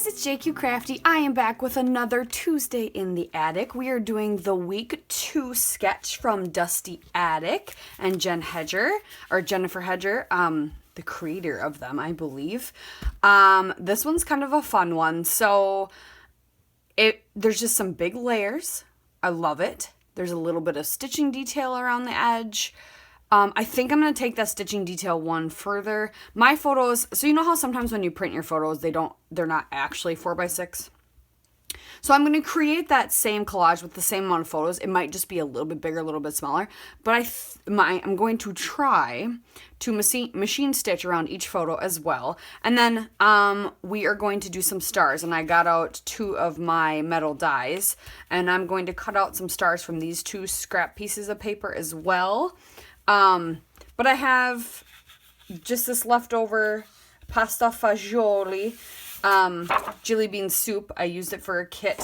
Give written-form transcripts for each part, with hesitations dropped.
guys, it's JQ Crafty. I am back with another Tuesday in the Attic. We are doing the week 2 sketch from Dusty Attic and Jennifer Hedger, the creator of them, I believe. This one's kind of a fun one. So there's just some big layers. I love it. There's a little bit of stitching detail around the edge. I think I'm going to take that stitching detail one further. My photos, so you know how sometimes when you print your photos, they're not actually 4x6? So I'm going to create that same collage with the same amount of photos. It might just be a little bit bigger, a little bit smaller. But I'm going to try to machine stitch around each photo as well. And then we are going to do some stars. And I got out 2 of my metal dies. And I'm going to cut out some stars from these 2 scrap pieces of paper as well. But I have just this leftover pasta fagioli, jelly bean soup. I used it for a kit,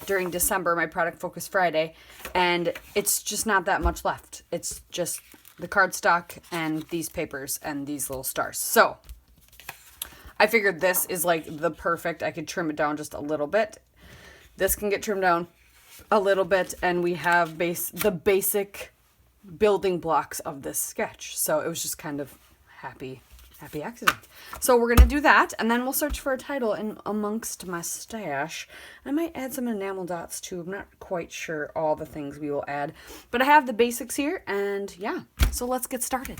during December, my Product Focus Friday, and it's just not that much left. It's just the cardstock and these papers and these little stars. So I figured this is like the perfect, I could trim it down just a little bit. This can get trimmed down a little bit, and we have the basic building blocks of this sketch. So it was just kind of happy accident. So we're gonna do that, and then we'll search for a title in amongst my stash. I might add some enamel dots too. I'm not quite sure all the things we will add, but I have the basics here, and yeah, so let's get started.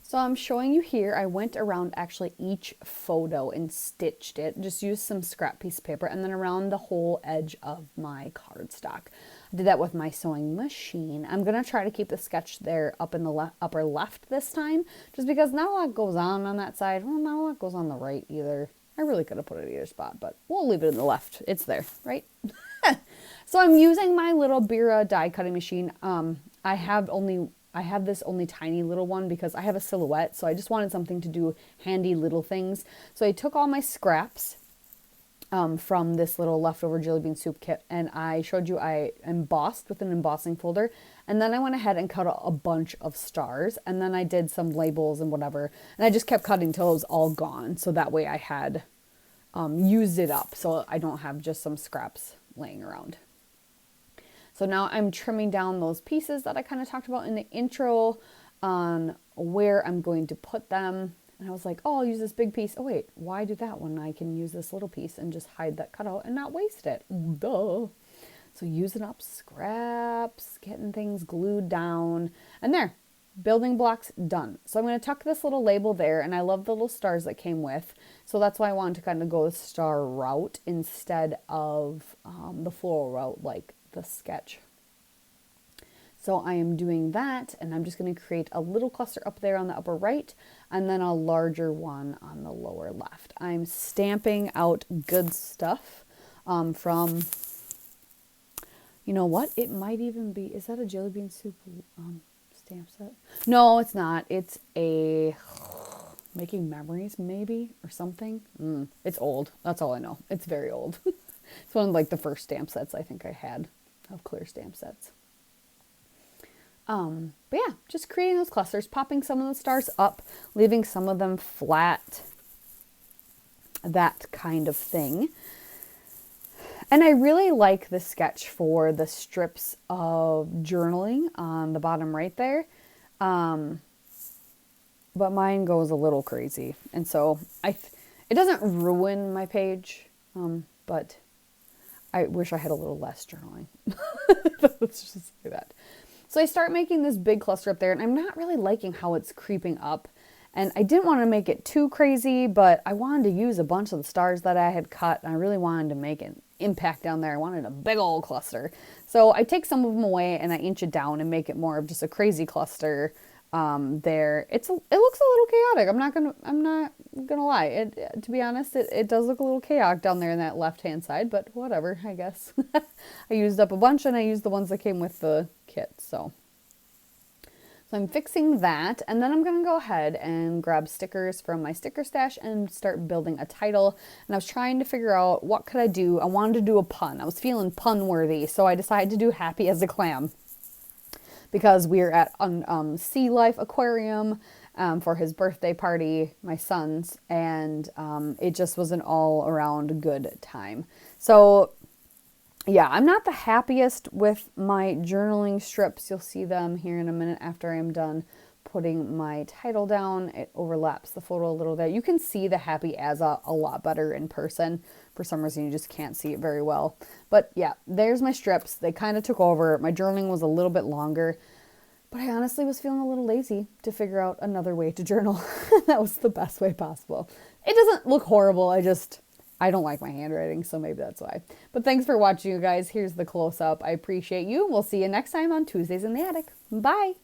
So I'm showing you here, I went around actually each photo and stitched it, just used some scrap piece of paper, and then around the whole edge of my cardstock. I did that with my sewing machine. I'm going to try to keep the sketch there up in the upper left this time, just because not a lot goes on that side. Well, not a lot goes on the right either. I really could have put it at either spot, but we'll leave it in the left. It's there, right? So I'm using my little Bira die cutting machine. I have this only tiny little one because I have a silhouette, so I just wanted something to do handy little things. So I took all my scraps from this little leftover jelly bean soup kit, and I showed you I embossed with an embossing folder, and then I went ahead and cut a bunch of stars, and then I did some labels and whatever, and I just kept cutting till it was all gone, so that way I had used it up, so I don't have just some scraps laying around. So now I'm trimming down those pieces that I kind of talked about in the intro on where I'm going to put them. And I was like, oh, I'll use this big piece. Oh, wait, why do that when I can use this little piece and just hide that cutout and not waste it? Duh. So using up scraps, getting things glued down. And there, building blocks done. So I'm going to tuck this little label there. And I love the little stars that came with. So that's why I wanted to kind of go the star route instead of the floral route like the sketch. So I am doing that, and I'm just going to create a little cluster up there on the upper right, and then a larger one on the lower left. I'm stamping out good stuff from, you know what, it might even be, is that a jelly bean soup stamp set? No, it's not. It's a Making Memories maybe, or something. It's old. That's all I know. It's very old. It's one of like the first stamp sets I think I had of clear stamp sets. But yeah, just creating those clusters, popping some of the stars up, leaving some of them flat, that kind of thing. And I really like this sketch for the strips of journaling on the bottom right there. But mine goes a little crazy. And so it doesn't ruin my page, but I wish I had a little less journaling. Let's just say that. So I start making this big cluster up there, and I'm not really liking how it's creeping up. And I didn't want to make it too crazy, but I wanted to use a bunch of the stars that I had cut, and I really wanted to make an impact down there. I wanted a big old cluster. So I take some of them away, and I inch it down and make it more of just a crazy cluster there. It looks a little chaotic. I'm not gonna lie. To be honest, it does look a little chaotic down there in that left-hand side, but whatever, I guess. I used up a bunch, and I used the ones that came with the kit, so I'm fixing that, and then I'm going to go ahead and grab stickers from my sticker stash and start building a title. And I was trying to figure out what could I do. I wanted to do a pun. I was feeling pun worthy, so I decided to do happy as a clam, because we're at Sea Life Aquarium, for his birthday party, my son's, and it just was an all around good time. So yeah, I'm not the happiest with my journaling strips. You'll see them here in a minute after I'm done putting my title down. It overlaps the photo a little bit. You can see the happy as a lot better in person. For some reason, you just can't see it very well. But yeah, there's my strips. They kind of took over. My journaling was a little bit longer, but I honestly was feeling a little lazy to figure out another way to journal. That was the best way possible. It doesn't look horrible. I don't like my handwriting, so maybe that's why. But thanks for watching, you guys. Here's the close-up. I appreciate you. We'll see you next time on Tuesdays in the Attic. Bye!